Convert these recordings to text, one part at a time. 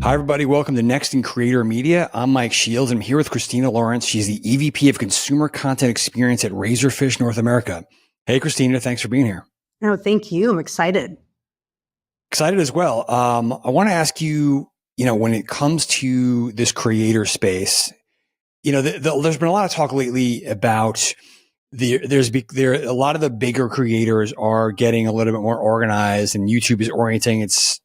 Hi, everybody. Welcome to Next in Creator Media. I'm Mike Shields. I'm here with Cristina Lawrence. She's the EVP of Consumer Content Experience at Razorfish North America. Hey, Cristina. Thanks for being here. Oh, thank you. I'm excited. Excited as well. I want to ask you, when it comes to this creator space, there's been a lot of talk lately about a lot of the bigger creators are getting a little bit more organized, and YouTube is orienting its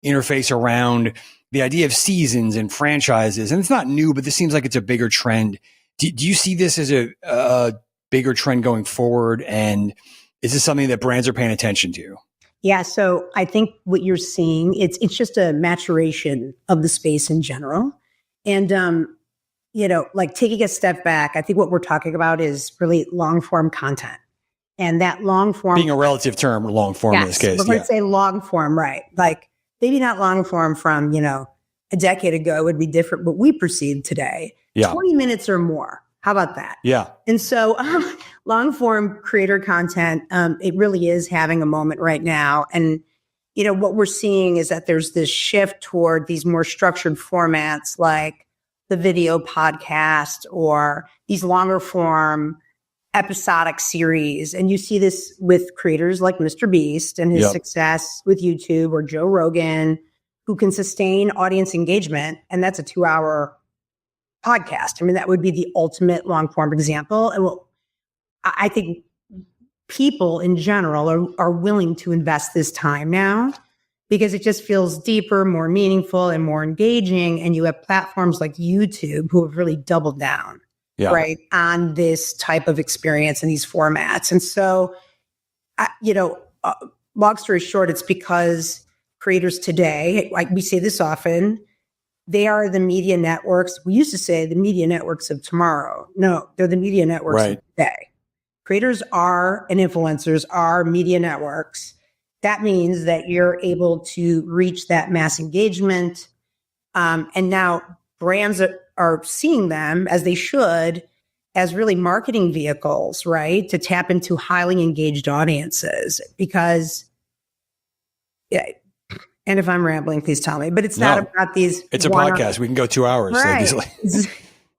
interface around the idea of seasons and franchises. And it's not new, but this seems like it's a bigger trend. Do you see this as a bigger trend going forward? And is this something that brands are paying attention to? Yeah. So I think what you're seeing, it's just a maturation of the space in general. And, like taking a step back, I think what we're talking about is really long form content. And that long form being a relative term, long form in this case. We're going to say long form, right? Like maybe not long form from, a decade ago would be different, what we perceive today. Yeah. 20 minutes or more. How about that? Yeah. And so long form creator content, it really is having a moment right now. And, what we're seeing is that there's this shift toward these more structured formats like the video podcast or these longer form episodic series. And you see this with creators like Mr. Beast and his success with YouTube, or Joe Rogan, who can sustain audience engagement. And that's a 2-hour podcast. I mean, that would be the ultimate long form example. And I think people in general are willing to invest this time now because it just feels deeper, more meaningful, and more engaging. And you have platforms like YouTube who have really doubled down, right, on this type of experience and these formats. And so, long story short, it's because creators today, like we say this often, they are the media networks. We used to say the media networks of tomorrow. No, they're the media networks of today. Creators are and influencers are media networks. That means that you're able to reach that mass engagement. And now brands are seeing them, as they should, as really marketing vehicles, right? To tap into highly engaged audiences. Because, and if I'm rambling, please tell me, but it's not about these. It's a podcast. We can go 2 hours. Right. So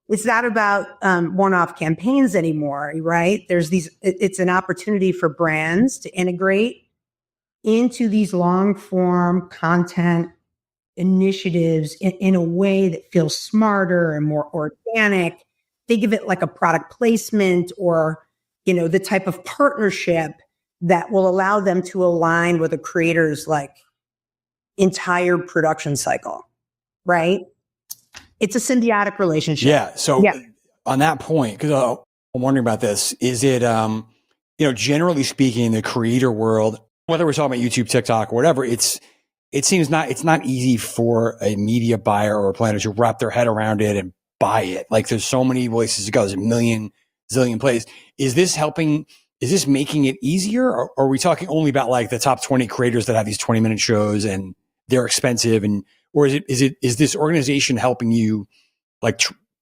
it's not about one-off campaigns anymore, right? It's an opportunity for brands to integrate into these long-form content initiatives in a way that feels smarter and more organic. Think of it like a product placement or, the type of partnership that will allow them to align with a creator's entire production cycle, right? It's a symbiotic relationship. Yeah. So on that point, because I'm wondering about this, is it, generally speaking, in the creator world, whether we're talking about YouTube, TikTok, or whatever, it's not easy for a media buyer or a planner to wrap their head around it and buy it. Like there's so many places to go. There's a zillion places. Is this making it easier? Or are we talking only about like the top 20 creators that have these 20-minute shows and they're expensive, or is this organization helping you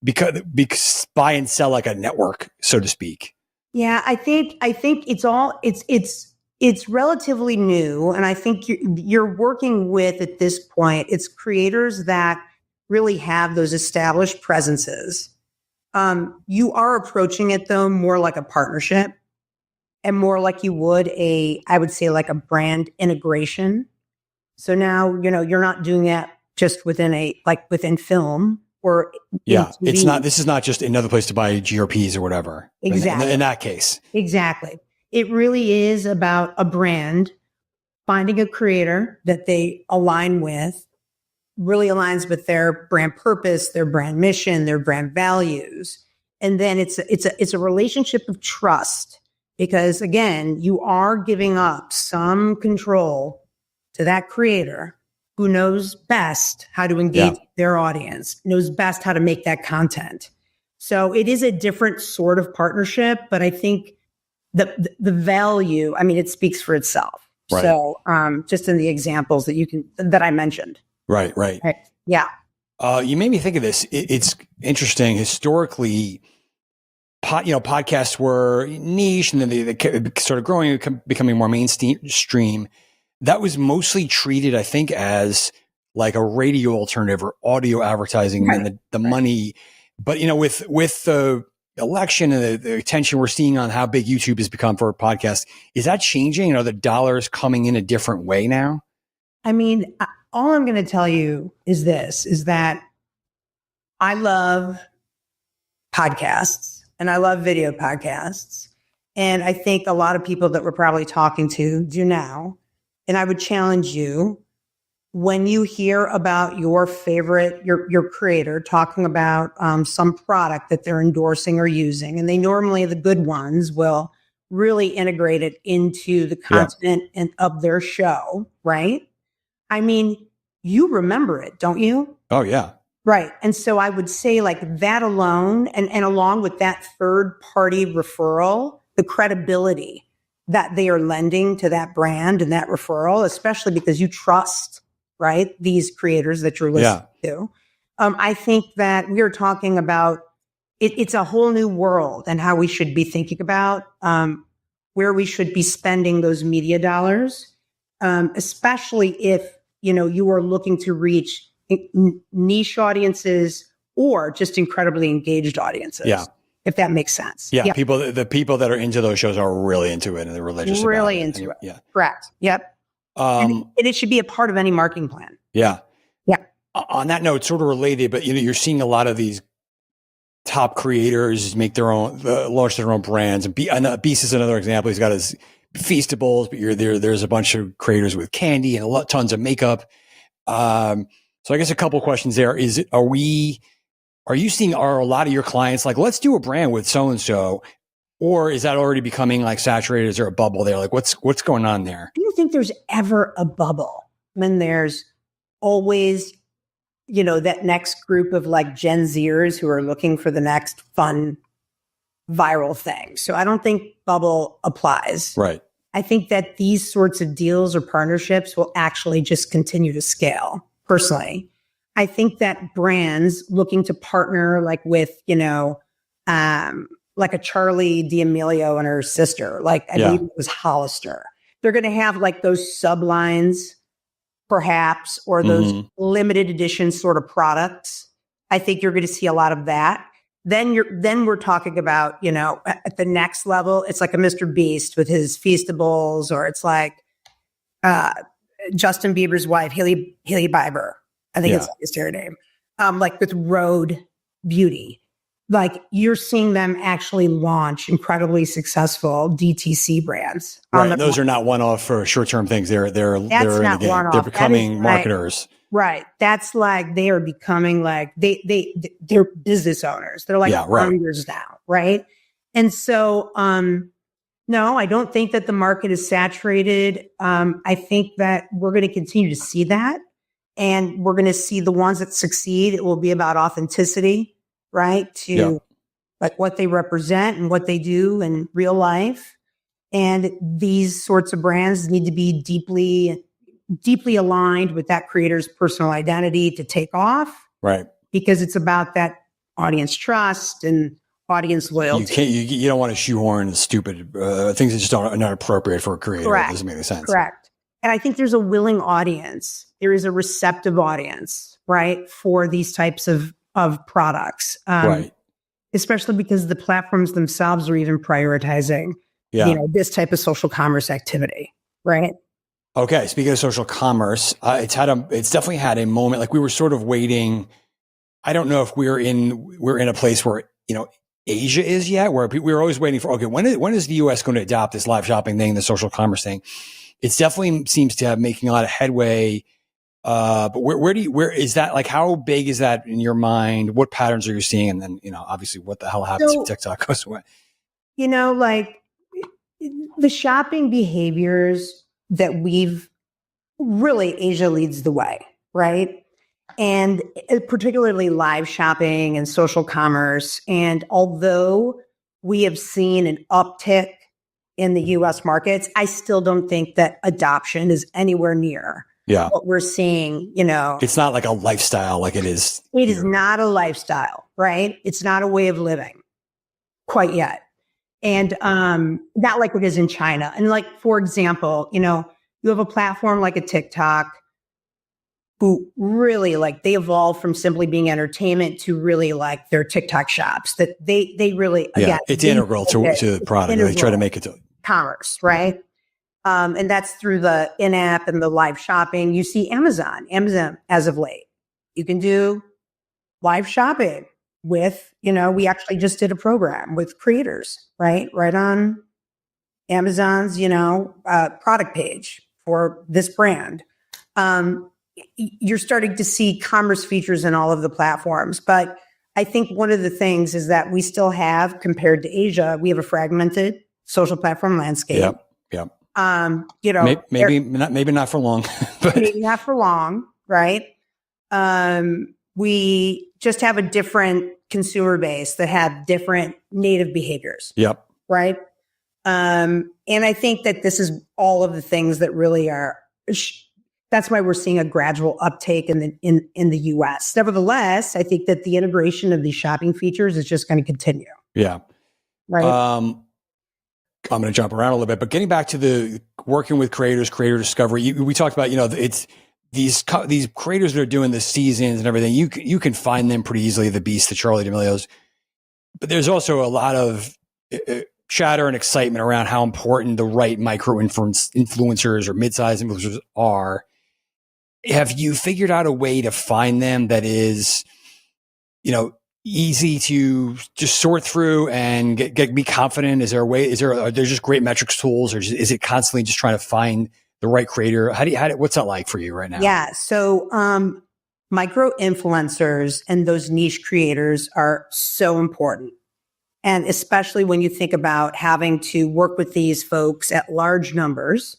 because buy and sell like a network, so to speak? Yeah, I think it's relatively new, and I think you're working with, at this point, it's creators that really have those established presences. You are approaching it though more like a partnership and more like you would I would say like a brand integration. So now, you're not doing that just within film or this is not just another place to buy GRPs or whatever. Exactly. In that case. Exactly. It really is about a brand finding a creator that they align with, really aligns with their brand purpose, their brand mission, their brand values. And then it's a relationship of trust, because again, you are giving up some control to that creator who knows best how to engage their audience, knows best how to make that content. So it is a different sort of partnership, but I think the value, it speaks for itself. Right. So just in the examples that I mentioned. Right. Yeah. You made me think of this. It's interesting. Historically, podcasts were niche, and then they started growing, becoming more mainstream. That was mostly treated, I think, as like a radio alternative or audio advertising Right. and the money. But, with the election and the attention we're seeing on how big YouTube has become for a podcast, is that changing? The dollars coming in a different way now? I mean, all I'm going to tell you is that I love podcasts and I love video podcasts. And I think a lot of people that we're probably talking to do now. And I would challenge you, when you hear about your favorite, your creator talking about some product that they're endorsing or using, and they normally, the good ones, will really integrate it into the content of their show, right? I mean, you remember it, don't you? Oh, yeah. Right. And so I would say like that alone, and along with that third party referral, the credibility that they are lending to that brand and that referral, especially because you trust, right, these creators that you're listening to. I think that we are talking about it's a whole new world and how we should be thinking about where we should be spending those media dollars, especially if, you are looking to reach niche audiences or just incredibly engaged audiences. Yeah. If that makes sense. Yeah. The people that are into those shows are really into it and they're religious really about it. into it. Yeah. Correct. Yep. And it should be a part of any marketing plan. Yeah. Yeah. On that note, sort of related, but you're seeing a lot of these top creators make their own, launch their own brands. And Beast is another example. He's got his Feastables, but there's a bunch of creators with candy and tons of makeup. So I guess a couple of questions there. Are you seeing, are a lot of your clients like, let's do a brand with so-and-so, or is that already becoming like saturated? Is there a bubble there? Like what's going on there? I don't think there's ever a bubble. I mean, there's always, that next group of like Gen Zers who are looking for the next fun viral thing. So I don't think bubble applies. Right. I think that these sorts of deals or partnerships will actually just continue to scale. Personally, I think that brands looking to partner like with, like a Charlie D'Amelio and her sister, like I believe it was Hollister. They're going to have like those sublines, perhaps, or those limited edition sort of products. I think you're going to see a lot of that. Then we're talking about, at the next level, it's like a Mr. Beast with his Feastables, or it's like Justin Bieber's wife, Hailey Bieber. I think it's her name. Like with Rhode Beauty. Like you're seeing them actually launch incredibly successful DTC brands. Right. Those are not one-off for short-term things. They're in the game. They're becoming marketers. Right. That's like they are becoming like they're business owners. They're like founders now, right? And so no, I don't think that the market is saturated. I think that we're going to continue to see that. And we're going to see the ones that succeed. It will be about authenticity, right? To like what they represent and what they do in real life. And these sorts of brands need to be deeply aligned with that creator's personal identity to take off. Right. Because it's about that audience trust and audience loyalty. You don't want to shoehorn stupid things that just are not appropriate for a creator. Correct. It doesn't make any sense. Correct. And I think there's a willing audience. There is a receptive audience, right, for these types of products. Right. Especially because the platforms themselves are even prioritizing, this type of social commerce activity, right? Okay. Speaking of social commerce, it's definitely had a moment. Like we were sort of waiting. I don't know if we're in a place where, Asia is yet, where we were always waiting for, okay, when is the US going to adopt this live shopping thing, the social commerce thing? It definitely seems to have making a lot of headway. But where is that? Like, how big is that in your mind? What patterns are you seeing? And then, obviously what the hell happens if TikTok goes away? Like the shopping behaviors that Asia leads the way, right? And particularly live shopping and social commerce. And although we have seen an uptick in the US markets, I still don't think that adoption is anywhere near what we're seeing, It's not like a lifestyle like it is. It is not a lifestyle, right? It's not a way of living quite yet. And not like it is in China. And like, for example, you have a platform like a TikTok. who really like, they evolved from simply being entertainment to really like their TikTok shops that they really, again, it's integral to the product. They try to make it to commerce, right? And that's through the in-app and the live shopping. You see Amazon as of late, you can do live shopping with, we actually just did a program with creators, right on Amazon's, product page for this brand. You're starting to see commerce features in all of the platforms. But I think one of the things is that we still have, compared to Asia, we have a fragmented social platform landscape. Yep. Maybe not for long, but maybe not for long, right? We just have a different consumer base that have different native behaviors. Yep. Right. And I think that this is all of the things that really are. That's why we're seeing a gradual uptake in the US. Nevertheless, I think that the integration of these shopping features is just going to continue. Yeah. Right. I'm going to jump around a little bit, but getting back to the working with creators, creator discovery, we talked about, it's these creators that are doing the seasons and everything. You can find them pretty easily, the Beast, the Charli D'Amelio's, but there's also a lot of chatter and excitement around how important the right micro influencers or mid-sized influencers are. Have you figured out a way to find them that is, easy to just sort through and be confident? Is there a way? Are there just great metrics tools, or is it constantly just trying to find the right creator? What's that like for you right now? Yeah. So, micro influencers and those niche creators are so important. And especially when you think about having to work with these folks at large numbers,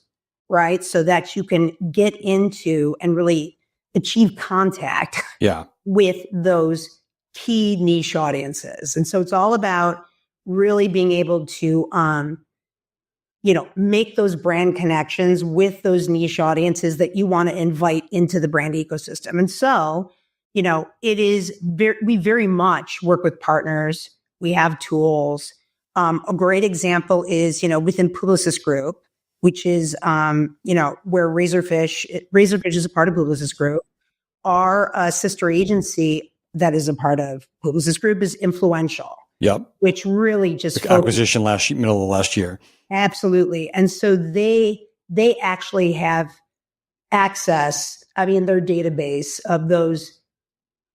right? So that you can get into and really achieve contact with those key niche audiences. And so it's all about really being able to, make those brand connections with those niche audiences that you want to invite into the brand ecosystem. And so, we very much work with partners. We have tools. A great example is, within Publicis Group, which is, where Razorfish is a part of Publicis Group. Our sister agency that is a part of Publicis Group is Influential. Yep. Which really just acquisition middle of last year. Absolutely. And so they actually have access, their database of those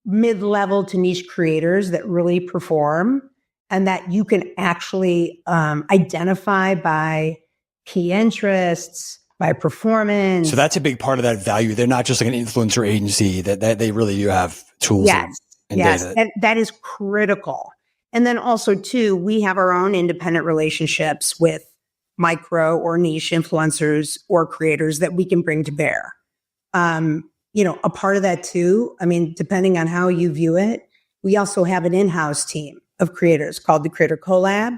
mid-level to niche creators that really perform and that you can actually identify by key interests, by performance. So that's a big part of that value. They're not just like an influencer agency, that they really do have tools and data. And that is critical. And then also too, we have our own independent relationships with micro or niche influencers or creators that we can bring to bear. A part of that too, depending on how you view it, we also have an in-house team of creators called the Creator Collab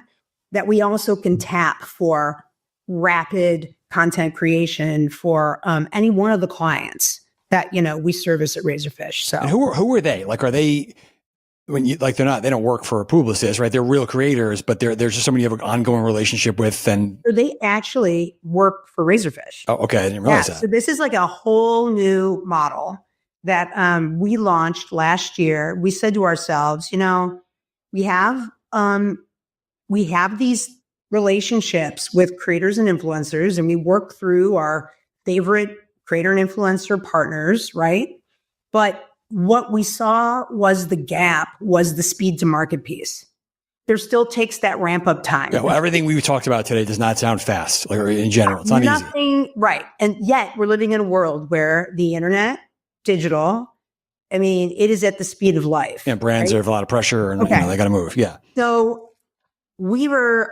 that we also can tap for rapid content creation for any one of the clients that, we service at Razorfish. So and who are they? Like, are they, they don't work for a Publicis, right? They're real creators, but they're just somebody you have an ongoing relationship with. And they actually work for Razorfish. Oh, okay. I didn't realize that. So this is like a whole new model that we launched last year. We said to ourselves, we have these relationships with creators and influencers, and we work through our favorite creator and influencer partners, right? But what we saw was the speed to market piece. There still takes that ramp up time. Yeah, well, everything we talked about today does not sound fast, or in general. It's not easy. Right. And yet we're living in a world where the internet, digital, it is at the speed of life. Yeah, brands have a lot of pressure and they got to move. Yeah. So we were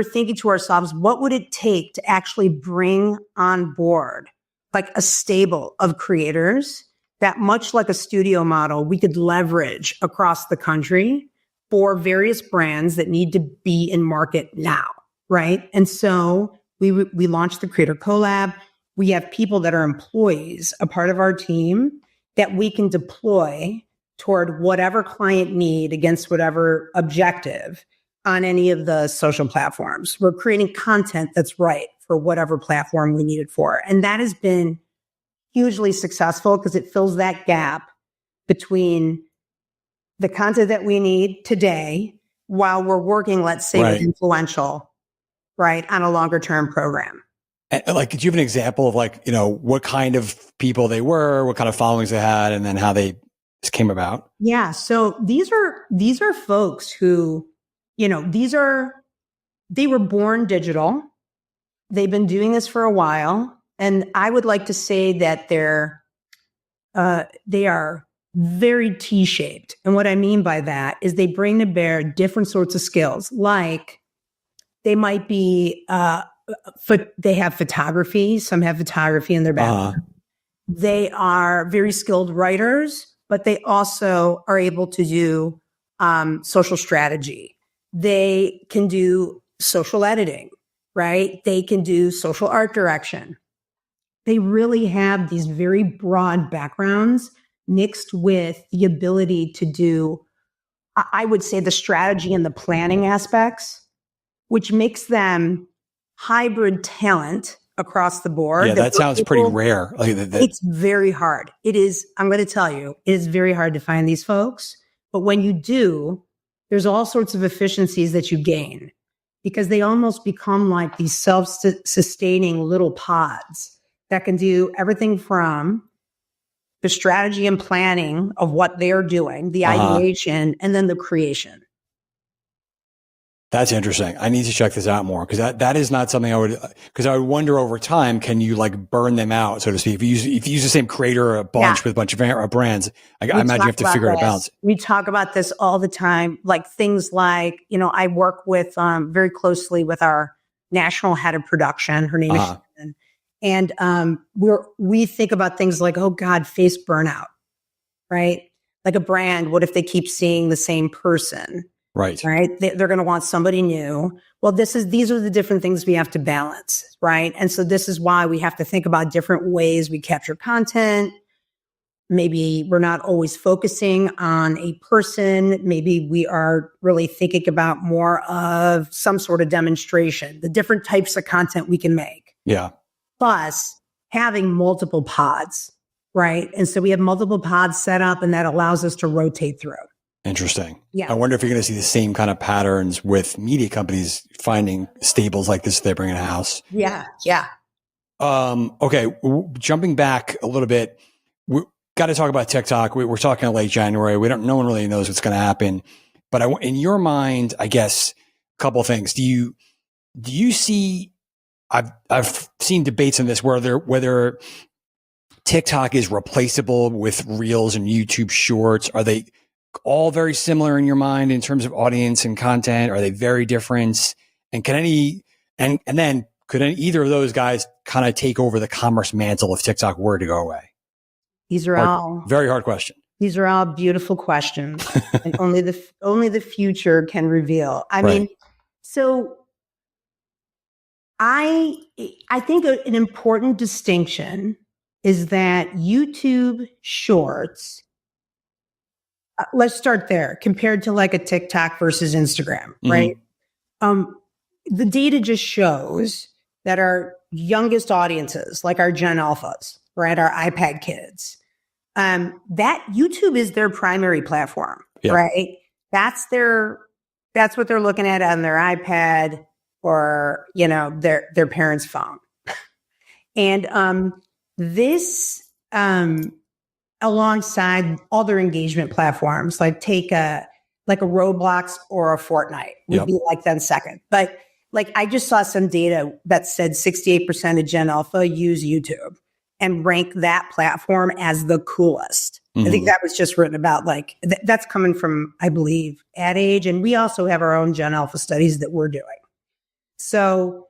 thinking to ourselves, what would it take to actually bring on board like a stable of creators that, much like a studio model, we could leverage across the country for various brands that need to be in market now, right? And so we launched the Creator Collab. We have people that are employees, a part of our team, that we can deploy toward whatever client need against whatever objective on any of the social platforms. We're creating content that's right for whatever platform we need it for. And that has been hugely successful because it fills that gap between the content that we need today while we're working, let's say, with influential, right, on a longer term program. And like, do you have an example of like, what kind of people they were, what kind of followings they had, and then how they just came about? Yeah. So these are folks who, they were born digital. They've been doing this for a while. And I would like to say that they are very T-shaped. And what I mean by that is they bring to bear different sorts of skills. Like they might be, they have photography. Some have photography in their background. They are very skilled writers, but they also are able to do social strategy. They can do social editing, right? They can do social art direction. They really have these very broad backgrounds mixed with the ability to do, I would say, the strategy and the planning aspects, which makes them hybrid talent across the board. Yeah, that sounds pretty rare. It's very hard. It is, I'm going to tell you, it is very hard to find these folks. But when you do, there's all sorts of efficiencies that you gain because they almost become like these self-sustaining little pods that can do everything from the strategy and planning of what they're doing, the ideation, and then the creation. That's interesting. I need to check this out more because that is not something I would wonder over time, can you like burn them out, so to speak? If you use the same creator a bunch with a bunch of brands, I imagine you have to figure out a balance. We talk about this all the time, like things like, I work with very closely with our national head of production. Her name is Shannon. And we think about things like, oh God, face burnout, right? Like a brand, what if they keep seeing the same person? Right. They're going to want somebody new. Well, these are the different things we have to balance. Right. And so this is why we have to think about different ways we capture content. Maybe we're not always focusing on a person. Maybe we are really thinking about more of some sort of demonstration, the different types of content we can make. Yeah. Plus having multiple pods. Right. And so we have multiple pods set up and that allows us to rotate through. Interesting. Yeah. I wonder if you're going to see the same kind of patterns with media companies finding stables like this they bring in house. Yeah. Yeah. Okay. Jumping back a little bit, we got to talk about TikTok. We're talking in late January. No one really knows what's going to happen, but in your mind, I guess a couple of things. Do you see, I've seen debates on this whether TikTok is replaceable with Reels and YouTube Shorts. Are they all very similar in your mind in terms of audience and content? Are they very different? And could either of those guys kind of take over the commerce mantle if TikTok were to go away? These are all very hard question. These are all beautiful questions, and only the future can reveal. I mean, so I think an important distinction is that YouTube Shorts. Let's start there. Compared to like a TikTok versus Instagram, right? The data just shows that our youngest audiences, like our Gen Alphas, right, our iPad kids, that YouTube is their primary platform, right? That's what they're looking at on their iPad or their parents' phone, and this. Alongside other engagement platforms, like take a Roblox or a Fortnite would be like then second. But like I just saw some data that said 68% of Gen Alpha use YouTube and rank that platform as the coolest. I think that was just written about that's coming from, I believe, Ad Age. And we also have our own Gen Alpha studies that we're doing. So,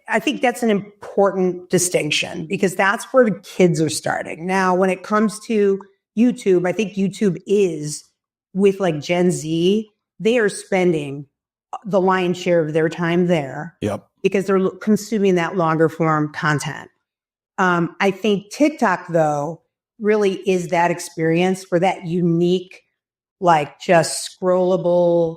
I think that's an important distinction because that's where the kids are starting. Now, when it comes to YouTube, I think YouTube is with like Gen Z, they are spending the lion's share of their time there because they're consuming that longer form content. I think TikTok, though, really is that experience for that unique, like just scrollable,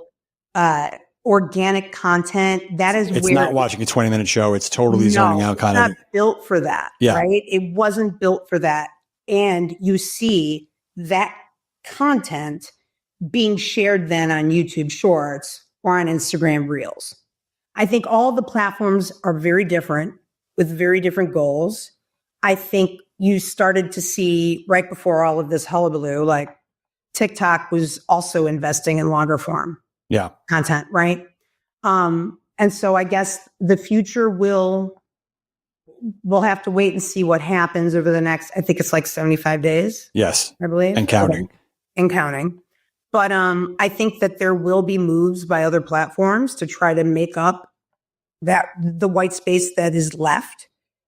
organic content, that is It's where not watching a 20-minute show. It's totally zoning out kind it's of. not built for that, right? It wasn't built for that. And you see that content being shared then on YouTube Shorts or on Instagram Reels. I think all the platforms are very different with very different goals. I think you started to see right before all of this hullabaloo, like TikTok was also investing in longer form content, right? And so I guess the future we'll have to wait and see what happens over the next, I think it's like 75 days. Yes. I believe. And counting. Okay. And counting. But I think that there will be moves by other platforms to try to make up the white space that is left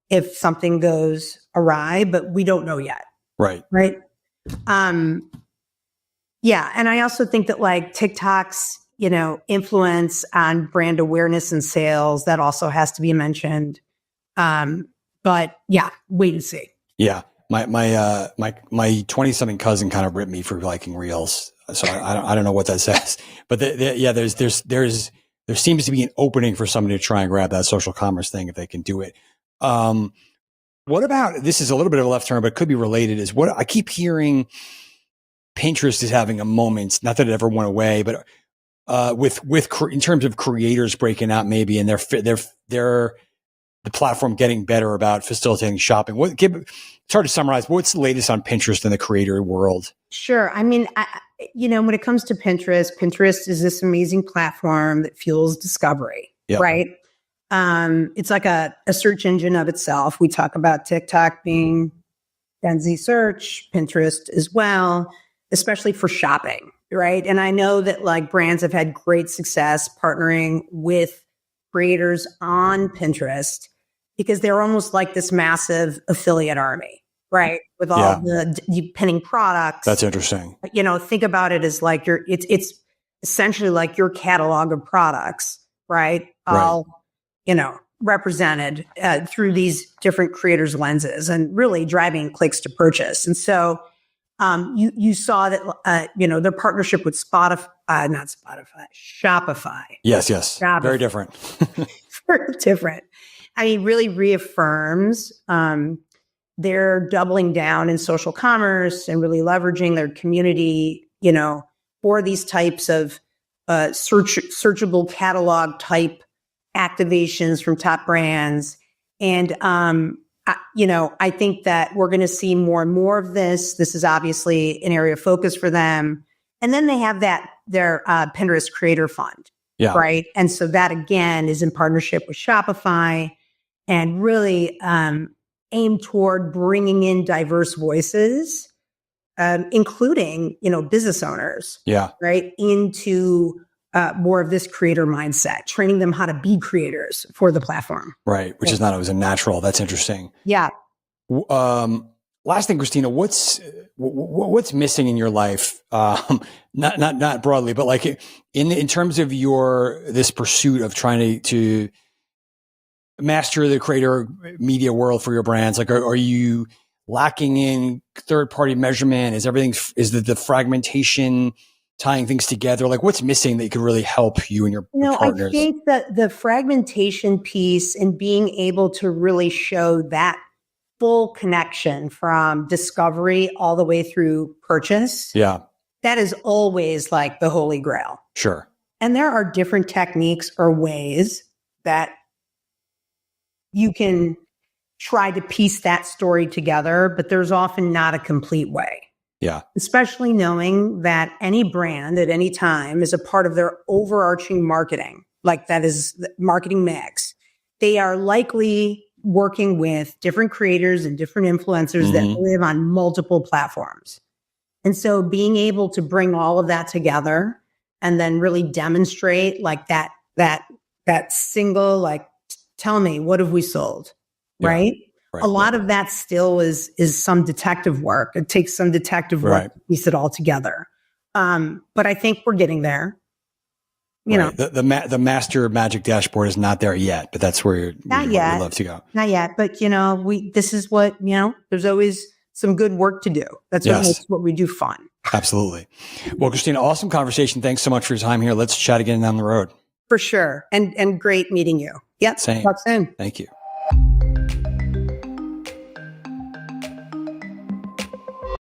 if something goes awry, but we don't know yet. Right. Right. Yeah. And I also think that like TikTok's, influence on brand awareness and sales, that also has to be mentioned. But yeah, wait and see. Yeah. My 20-something cousin kind of ripped me for liking Reels. So I don't know what that says, but there seems to be an opening for somebody to try and grab that social commerce thing if they can do it. What about, this is a little bit of a left turn, but it could be related, is what I keep hearing Pinterest is having a moment, not that it ever went away, but in terms of creators breaking out maybe, and the platform getting better about facilitating shopping. It's hard to summarize. What's the latest on Pinterest in the creator world? Sure. I mean, when it comes to Pinterest is this amazing platform that fuels discovery, right? It's like a search engine of itself. We talk about TikTok being Gen Z search, Pinterest as well, especially for shopping, right? And I know that like brands have had great success partnering with creators on Pinterest because they're almost like this massive affiliate army, right? With all the pinning products. That's interesting. Think about it as like it's essentially like your catalog of products, right? All, represented through these different creators' lenses and really driving clicks to purchase. And so you saw that, their partnership with Shopify. Yes. Shopify. Very different. Very different. I mean, really reaffirms they're doubling down in social commerce and really leveraging their community, for these types of searchable catalog type activations from top brands. And, I think that we're going to see more and more of this. This is obviously an area of focus for them. And then they have their Pinterest Creator Fund, right? And so that, again, is in partnership with Shopify and really aimed toward bringing in diverse voices, including, business owners, right, into more of this creator mindset, training them how to be creators for the platform. Right. Which is not always a natural. That's interesting. Yeah. Last thing, Cristina, what's missing in your life? Not broadly, but like in terms of this pursuit of trying to master the creator media world for your brands. Like, are you lacking in third-party measurement? Is the fragmentation tying things together? Like, what's missing that could really help you and your partners? I think that the fragmentation piece and being able to really show that full connection from discovery all the way through purchase. Yeah. That is always like the holy grail. Sure. And there are different techniques or ways that you can try to piece that story together, but there's often not a complete way. Yeah. Especially knowing that any brand at any time is a part of their overarching marketing, like that is the marketing mix. They are likely working with different creators and different influencers that live on multiple platforms. And so being able to bring all of that together and then really demonstrate like that single, like, tell me, what have we sold? Right? Right. A lot of that still is some detective work. It takes some detective work to piece it all together. But I think we're getting there. You know, the master magic dashboard is not there yet, but that's where we love to go. Not yet, but this is what, there's always some good work to do. That's what makes what we do fun. Absolutely. Well, Cristina, awesome conversation. Thanks so much for your time here. Let's chat again down the road. For sure. And great meeting you. Yep. Same. Talk soon. Thank you.